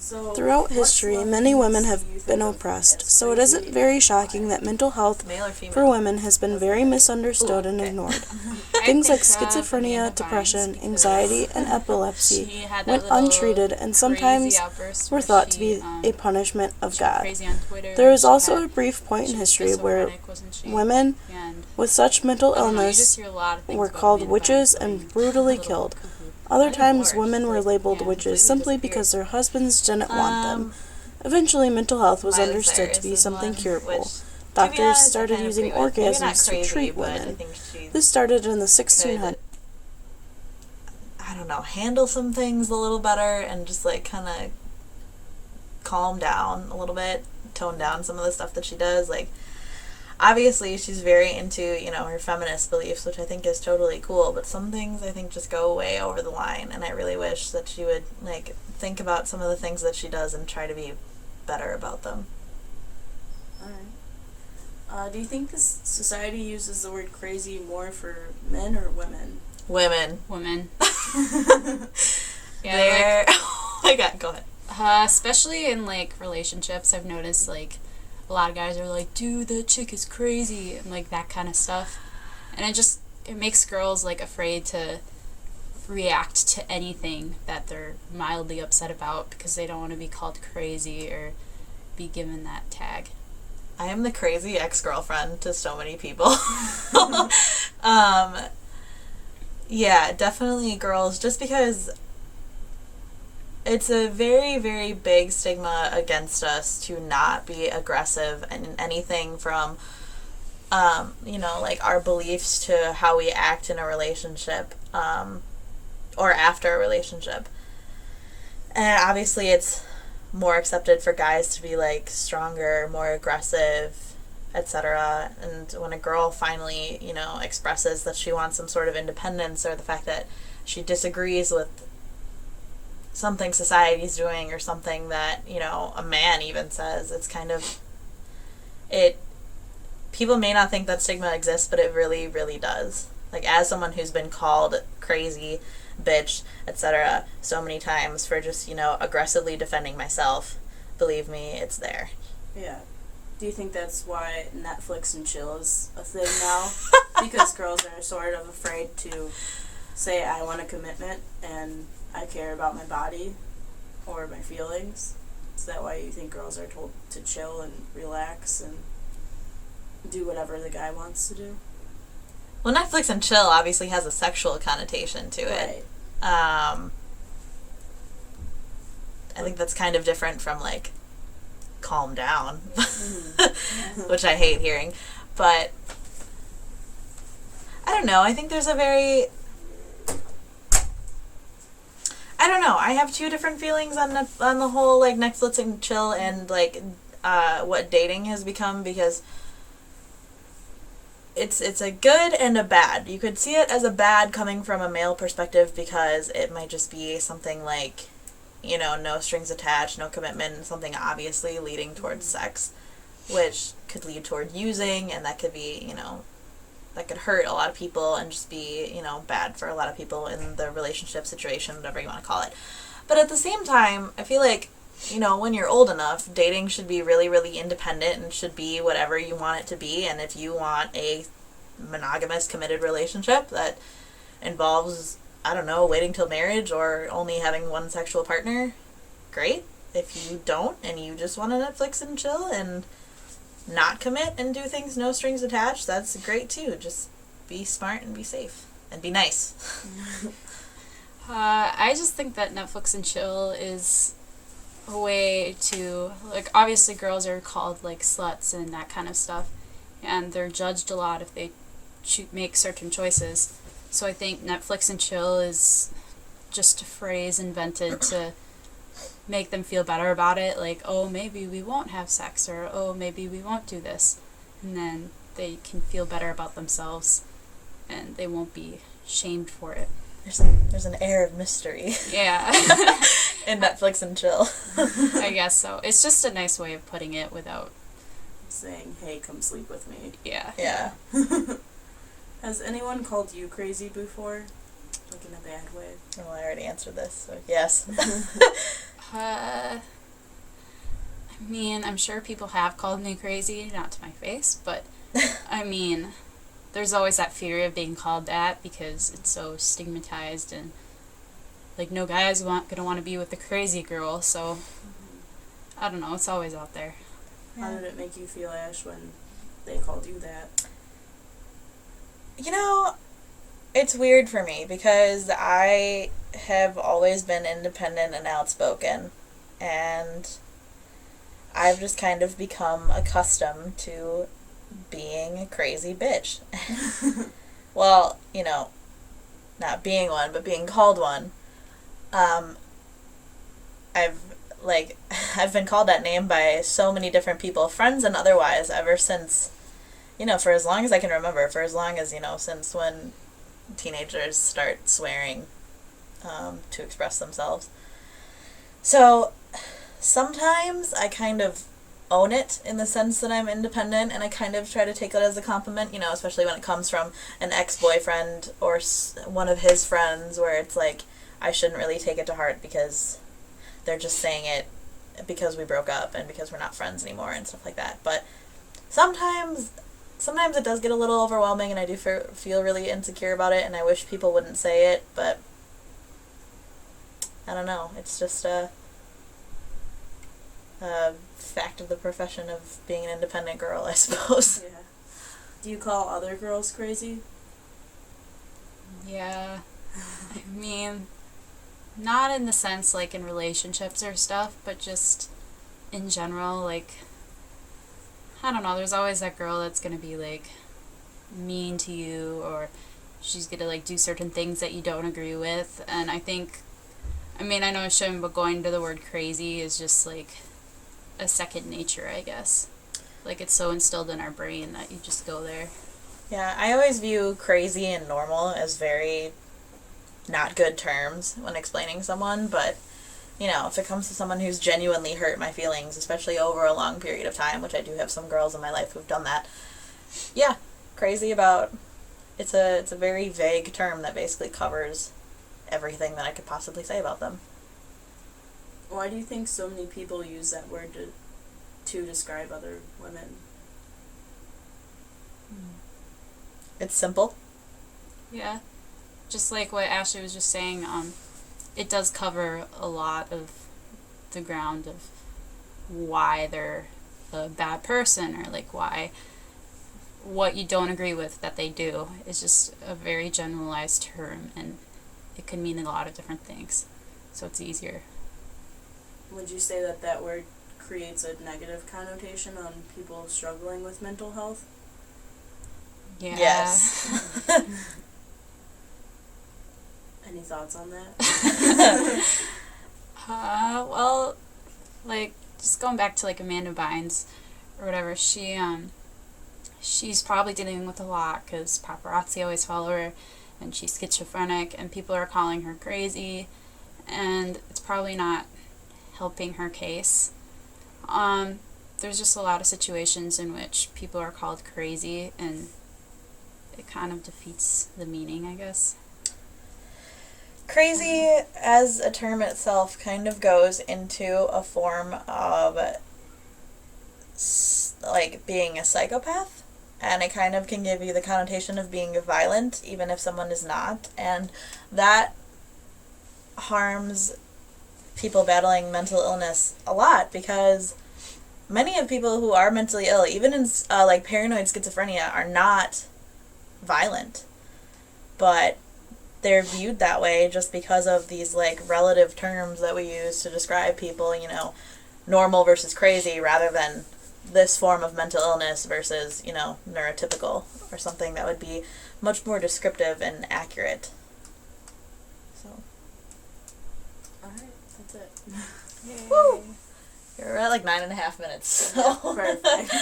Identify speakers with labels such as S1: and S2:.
S1: Throughout history, many women have been oppressed, so it isn't very shocking that mental health for women has been very misunderstood and ignored. Things like schizophrenia, depression, anxiety, and epilepsy went untreated and sometimes were thought to be a punishment of God. There is also a brief point in history where women with such mental illness were called witches and brutally killed. Other times, women were labeled witches simply because their husbands didn't want them. Eventually, mental health was understood to be something curable. Doctors started using orgasms to treat women. This started in the 1600s.
S2: I don't know, handle some things a little better and just like kind of calm down a little bit, tone down some of the stuff that she does. Like, obviously she's very into, her feminist beliefs, which I think is totally cool, but some things I think just go way over the line, and I really wish that she would like think about some of the things that she does and try to be better about them.
S1: Alright. Do you think this society uses the word crazy more for men or women?
S2: Women.
S1: Yeah.
S2: Oh my god, go ahead.
S3: Especially in like relationships, I've noticed like a lot of guys are like, dude, that chick is crazy, and like that kind of stuff. And it makes girls like afraid to react to anything that they're mildly upset about because they don't want to be called crazy or be given that tag.
S2: I am the crazy ex-girlfriend to so many people. Yeah, definitely girls, just because it's a very, very big stigma against us to not be aggressive in anything from, like our beliefs to how we act in a relationship, or after a relationship. And obviously it's more accepted for guys to be like stronger, more aggressive, etc. And when a girl finally, expresses that she wants some sort of independence, or the fact that she disagrees with something society's doing or something that, a man even says, it's kind of, people may not think that stigma exists, but it really, really does. Like, as someone who's been called crazy, bitch, etc. so many times for just, aggressively defending myself, believe me, it's there.
S1: Yeah. Do you think that's why Netflix and chill is a thing now? Because girls are sort of afraid to say, I want a commitment and I care about my body or my feelings? Is that why you think girls are told to chill and relax and do whatever the guy wants to do?
S2: Well, Netflix and chill obviously has a sexual connotation to it. I think that's kind of different from, like, calm down, which I hate hearing. But I don't know. I think there's I don't know. I have two different feelings on the whole, like, Netflix and chill and, like, what dating has become, because it's a good and a bad. You could see it as a bad coming from a male perspective because it might just be something like, no strings attached, no commitment, something obviously leading towards sex, which could lead toward using, and that could be, that could hurt a lot of people and just be, bad for a lot of people in the relationship situation, whatever you want to call it. But at the same time, I feel like, when you're old enough, dating should be really, really independent and should be whatever you want it to be. And if you want a monogamous, committed relationship that involves, I don't know, waiting till marriage or only having one sexual partner, great. If you don't and you just want to Netflix and chill and not commit and do things no strings attached, that's great too. Just be smart and be safe and be nice.
S3: I just think that Netflix and chill is a way to, like, obviously girls are called like sluts and that kind of stuff, and they're judged a lot if they make certain choices. So I think Netflix and chill is just a phrase invented to make them feel better about it, like, oh, maybe we won't have sex, or oh, maybe we won't do this, and then they can feel better about themselves and they won't be shamed for it.
S2: There's an air of mystery.
S3: Yeah.
S2: In Netflix and chill.
S3: I guess so. It's just a nice way of putting it without
S1: saying, hey, come sleep with me.
S3: Yeah.
S2: Yeah.
S1: Has anyone called you crazy before? Like in a bad way?
S2: Well, I already answered this, so yes.
S3: I mean, I'm sure people have called me crazy, not to my face, but I mean, there's always that fear of being called that because it's so stigmatized and like no guy's gonna want to be with the crazy girl, so I don't know, it's always out there.
S1: How did it make you feel, Ash, when they called you that?
S2: You know, it's weird for me because I have always been independent and outspoken, and I've just kind of become accustomed to being a crazy bitch. Well, you know, not being one, but being called one. I've been called that name by so many different people, friends and otherwise, ever since, you know, for as long as I can remember, for as long as, you know, since when teenagers start swearing to express themselves. So sometimes I kind of own it in the sense that I'm independent, and I kind of try to take it as a compliment, you know, especially when it comes from an ex-boyfriend or one of his friends, where it's like, I shouldn't really take it to heart because they're just saying it because we broke up and because we're not friends anymore and stuff like that. But sometimes it does get a little overwhelming, and I do feel really insecure about it, and I wish people wouldn't say it, but I don't know. It's just a fact of the profession of being an independent girl, I suppose.
S1: Yeah. Do you call other girls crazy?
S3: Yeah. I mean, not in the sense like in relationships or stuff, but just in general, like, I don't know, there's always that girl that's gonna be like mean to you, or she's gonna like do certain things that you don't agree with, and I know it shouldn't, but going to the word crazy is just like a second nature, I guess. Like, it's so instilled in our brain that you just go there.
S2: Yeah, I always view crazy and normal as very not good terms when explaining someone, but, you know, if it comes to someone who's genuinely hurt my feelings, especially over a long period of time, which I do have some girls in my life who've done that, yeah, crazy about, it's a very vague term that basically covers everything that I could possibly say about them.
S1: Why do you think so many people use that word to describe other women?
S2: It's simple.
S3: Yeah. Just like what Ashley was just saying, it does cover a lot of the ground of why they're a bad person, or like why what you don't agree with that they do is just a very generalized term, and it can mean a lot of different things. So it's easier.
S1: Would you say that word creates a negative connotation on people struggling with mental health?
S3: Yeah.
S2: Yes.
S1: Any thoughts on that?
S3: Well, like, just going back to like Amanda Bynes or whatever, she's probably dealing with a lot because paparazzi always follow her, and she's schizophrenic, and people are calling her crazy, and it's probably not helping her case. There's just a lot of situations in which people are called crazy, and it kind of defeats the meaning, I guess.
S2: Crazy as a term itself kind of goes into a form of like being a psychopath, and it kind of can give you the connotation of being violent even if someone is not, and that harms people battling mental illness a lot, because many of people who are mentally ill, even in like paranoid schizophrenia, are not violent, but they're viewed that way just because of these like relative terms that we use to describe people, you know, normal versus crazy, rather than this form of mental illness versus, you know, neurotypical, or something that would be much more descriptive and accurate. So,
S1: Alright, that's it.
S2: woo! You're at like 9.5 minutes. So.
S1: Perfect.